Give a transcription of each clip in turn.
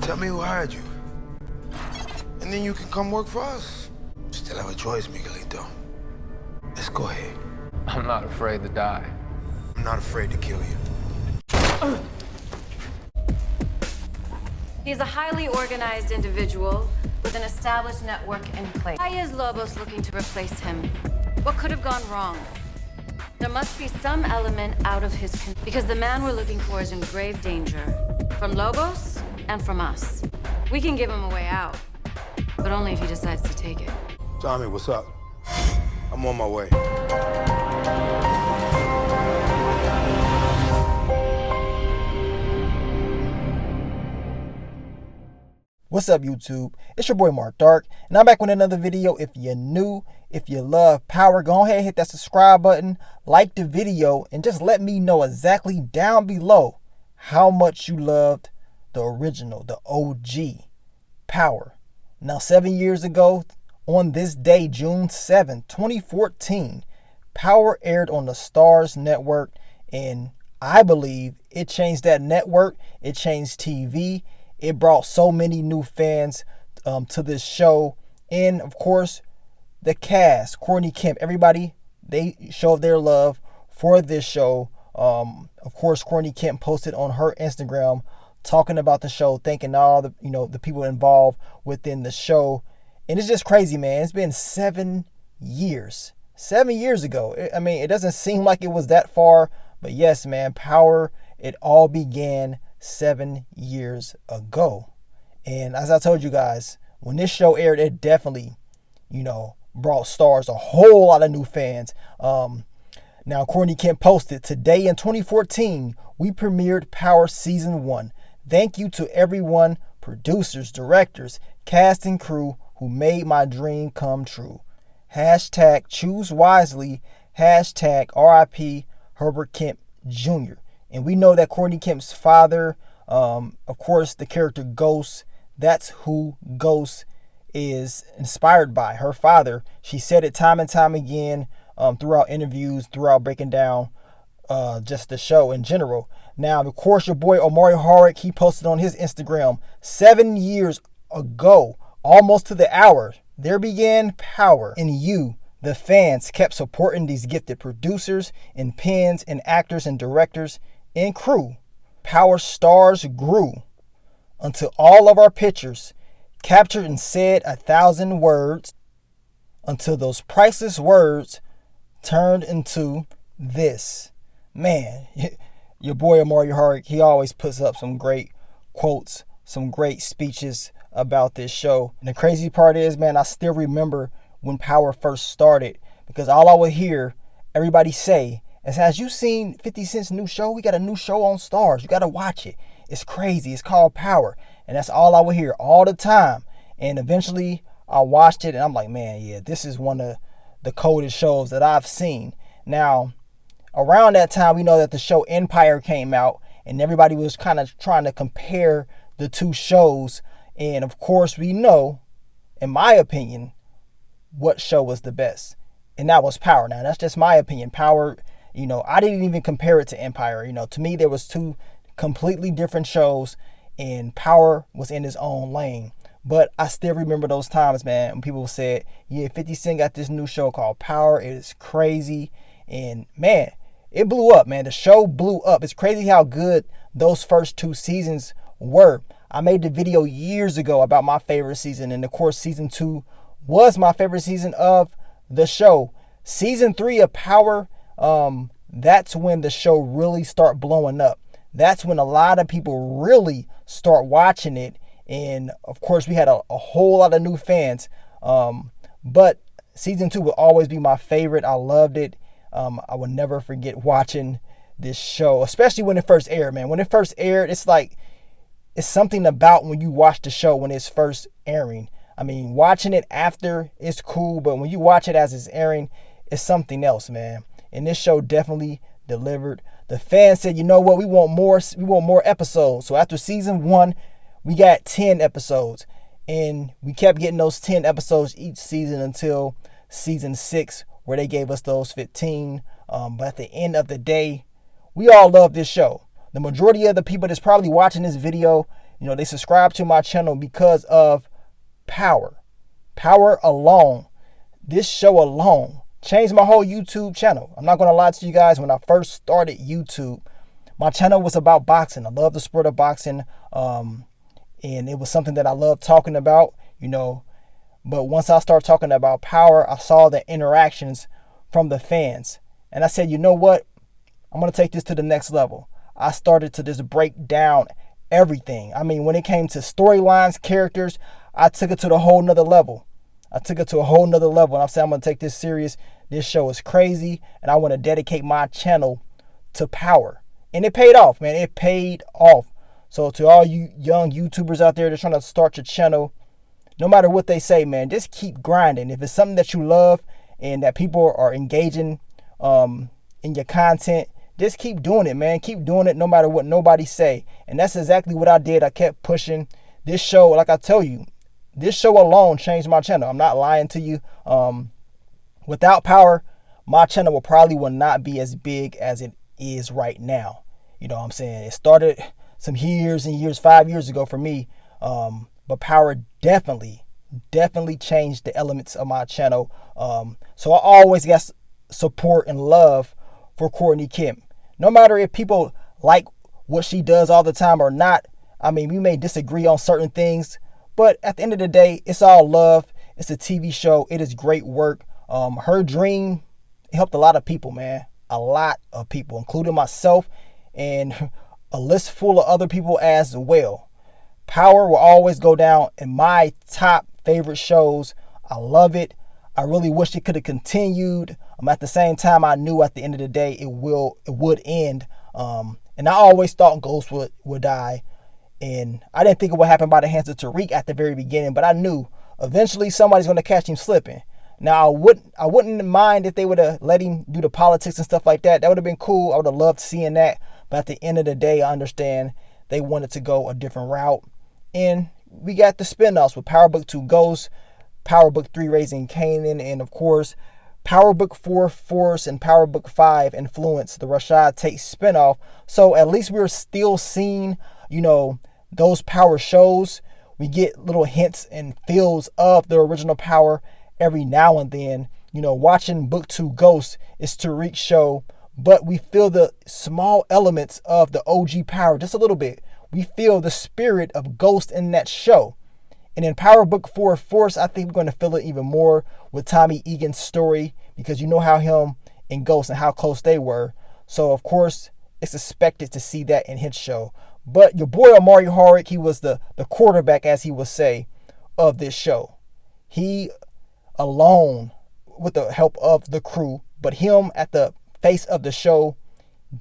Tell me who hired you. And then you can come work for us. Still have a choice, Miguelito. Let's go ahead. I'm not afraid to die. I'm not afraid to kill you. He's a highly organized individual with an established network in place. Why is Lobos looking to replace him? What could have gone wrong? There must be some element out of his control, because the man we're looking for is in grave danger. From Lobos and from us. We can give him a way out, but only if he decides to take it. Tommy, what's up? I'm on my way. What's up, YouTube? It's your boy Mark Dark, and I'm back with another video. If you're new, if you love Power, go ahead and hit that subscribe button, like the video, and just let me know exactly down below how much you loved the original, the OG Power. Now, 7 years ago, on this day, June 7, 2014, Power aired on the Starz Network, and I believe it changed that network. It changed TV. It brought so many new fans to this show. And, of course, the cast, Courtney Kemp, everybody, they showed their love for this show. Of course, Courtney Kemp posted on her Instagram talking about the show, thanking all the, the people involved within the show. And it's just crazy, man. It's been 7 years. 7 years ago. I mean, it doesn't seem like it was that far. But yes, man, Power, it all began 7 years ago. And as I told you guys, when this show aired, it definitely, brought Starz a whole lot of new fans. Now, Courtney Kemp posted, today in 2014, we premiered Power Season 1. Thank you to everyone, producers, directors, cast and crew who made my dream come true. Hashtag choose wisely. Hashtag RIP Herbert Kemp Jr. And we know that Courtney Kemp's father, of course, the character Ghost, that's who Ghost is inspired by, her father. She said it time and time again throughout interviews, throughout breaking down just the show in general. Now, of course, your boy Omari Hardwick, he posted on his Instagram, 7 years ago, almost to the hour, there began Power, and you, the fans, kept supporting these gifted producers and pens and actors and directors and crew. Power stars grew until all of our pictures captured and said 1,000 words, until those priceless words turned into this. Man, your boy Omari Hardwick, he always puts up some great quotes, some great speeches about this show. And the crazy part is, man, I still remember when Power first started, because all I would hear everybody say is, has you seen 50 Cent's new show? We got a new show on Starz. You got to watch it. It's crazy. It's called Power. And that's all I would hear all the time. And eventually I watched it and I'm like, man, yeah, this is one of the coldest shows that I've seen. Now, around that time, we know that the show Empire came out and everybody was kind of trying to compare the two shows. And of course, we know, in my opinion, what show was the best. And that was Power. Now, that's just my opinion. Power, I didn't even compare it to Empire. To me, there was two completely different shows and Power was in his own lane. But I still remember those times, man, when people said, yeah, 50 Cent got this new show called Power. It is crazy. And man, it blew up, man. The show blew up. It's crazy how good those first 2 seasons were. I made the video years ago about my favorite season. And of course, season 2 was my favorite season of the show. Season 3 of Power, that's when the show really start blowing up. That's when a lot of people really start watching it. And of course, we had a whole lot of new fans. But season 2 will always be my favorite. I loved it. I will never forget watching this show, especially when it first aired, man. When it first aired, it's like, it's something about when you watch the show when it's first airing. I mean, watching it after is cool, but when you watch it as it's airing, it's something else, man. And this show definitely delivered. The fans said, you know what, we want more episodes. So after season 1, we got 10 episodes. And we kept getting those 10 episodes each season until season 6, where they gave us those 15. But at the end of the day, we all love this show. The majority of the people that's probably watching this video, You know, they subscribe to my channel because of Power. Power alone. This show alone changed my whole YouTube channel. I'm not going to lie to you guys. When I first started YouTube, my channel was about boxing. I love the sport of boxing. And it was something that I loved talking about, you know. But once I started talking about Power, I saw the interactions from the fans. And I said, you know what? I'm going to take this to the next level. I started to just break down everything. I mean, when it came to storylines, characters, I took it to the whole nother level. And I'm saying I'm going to take this serious. This show is crazy. And I want to dedicate my channel to Power. And it paid off, man. It paid off. So to all you young YouTubers out there that's trying to start your channel, no matter what they say, man, just keep grinding. If it's something that you love and that people are engaging in your content, just keep doing it, man. Keep doing it no matter what nobody say. And that's exactly what I did. I kept pushing. This show, like I tell you, this show alone changed my channel. I'm not lying to you. Without Power, my channel will not be as big as it is right now. You know what I'm saying? It started some years and years, 5 years ago for me. But Power definitely changed the elements of my channel. So I always got support and love for Courtney Kemp. No matter if people like what she does all the time or not. I mean, we may disagree on certain things, but at the end of the day, it's all love. It's a TV show. It is great work. Her dream helped a lot of people, man. A lot of people, including myself and a list full of other people as well. Power will always go down in my top favorite shows. I love it. I really wish it could have continued. At the same time, I knew at the end of the day it would end. And I always thought Ghost would die. And I didn't think it would happen by the hands of Tariq at the very beginning, but I knew eventually somebody's going to catch him slipping. Now, I wouldn't mind if they would have let him do the politics and stuff like that. That would have been cool. I would have loved seeing that. But at the end of the day, I understand they wanted to go a different route. And we got the spinoffs with Power Book 2 Ghost, Power Book 3 Raising Kanan, and of course, Power Book 4 Force and Power Book 5 Influence, the Rashad Tate spinoff. So at least we're still seeing, you know, those Power shows. We get little hints and feels of the original Power every now and then. You know, watching Book 2 Ghost is Tariq's show, but we feel the small elements of the OG Power just a little bit. We feel the spirit of Ghost in that show. And in Power Book 4 Force, I think we're going to feel it even more with Tommy Egan's story, because you know how him and Ghost and how close they were. So, of course, it's expected to see that in his show. But your boy Omari Hardwick, he was the quarterback, as he would say, of this show. He alone, with the help of the crew, but him at the face of the show,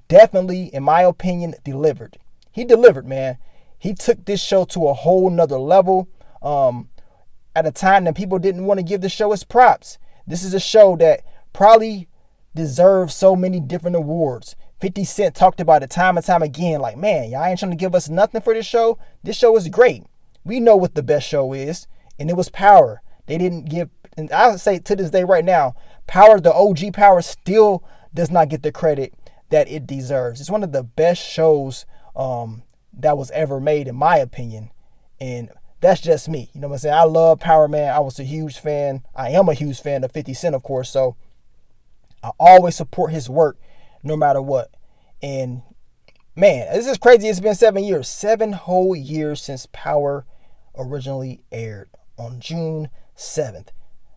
definitely, in my opinion, delivered. He delivered, man. He took this show to a whole nother level. At a time that people didn't want to give the show its props. This is a show that probably deserves so many different awards. 50 Cent talked about it time and time again, like, man, y'all ain't trying to give us nothing for this show. This show is great. We know what the best show is, and it was Power. They didn't give, and I would say to this day right now, Power, the OG Power, still does not get the credit that it deserves. It's one of the best shows that was ever made, in my opinion. And that's just me. You know what I'm saying? I love Power, man. I was a huge fan. I am a huge fan of 50 Cent, of course. So I always support his work no matter what. And man, this is crazy. It's been 7 years. 7 whole years since Power originally aired on June 7th.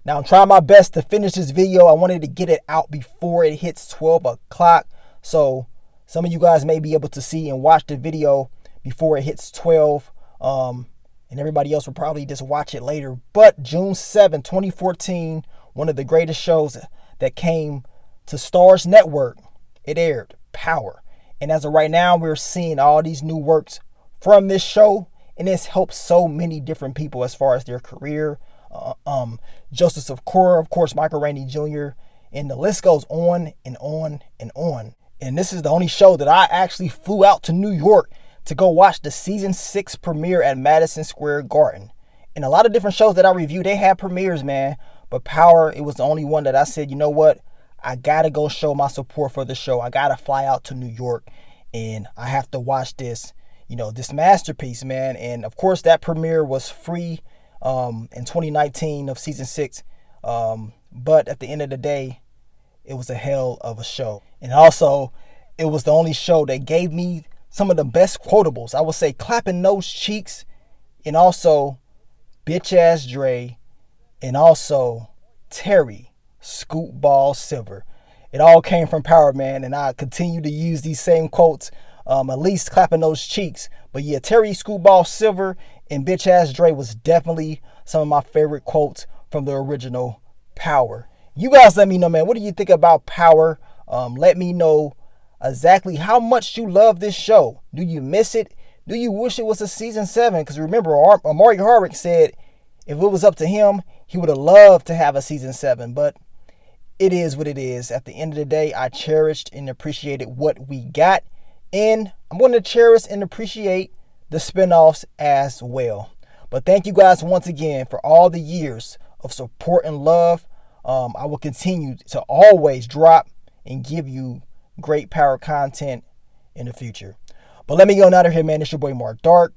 Now I'm trying my best to finish this video. I wanted to get it out before it hits 12 o'clock. So some of you guys may be able to see and watch the video before it hits 12. And everybody else will probably just watch it later. But June 7, 2014, one of the greatest shows that came to Starz Network, it aired, Power. And as of right now, we're seeing all these new works from this show, and it's helped so many different people as far as their career. Joseph Secora, of course, Michael Rainey Jr., and the list goes on and on and on. And this is the only show that I actually flew out to New York to go watch the season 6 premiere at Madison Square Garden. And a lot of different shows that I reviewed, they had premieres, man. But Power, it was the only one that I said, you know what? I gotta go show my support for the show. I gotta fly out to New York and I have to watch this, this masterpiece, man. And of course, that premiere was free in 2019 of season 6. But at the end of the day, it was a hell of a show. And also, it was the only show that gave me some of the best quotables. I would say clapping those cheeks, and also bitch ass Dre, and also Terry Scootball Silver. It all came from Power, man, and I continue to use these same quotes, at least clapping those cheeks. But yeah, Terry Scootball Silver and bitch ass Dre was definitely some of my favorite quotes from the original Power. You guys let me know, man, what do you think about Power? Let me know exactly how much you love this show. Do you miss it? Do you wish it was a season 7? Because remember, Amari Hardwick said if it was up to him, he would have loved to have a season 7. But it is what it is. At the end of the day, I cherished and appreciated what we got. And I'm going to cherish and appreciate the spinoffs as well. But thank you guys once again for all the years of support and love. I will continue to always drop and give you great Power content in the future. But let me go out of here, man. It's your boy Mark Dark.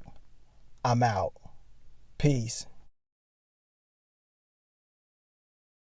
I'm out. Peace.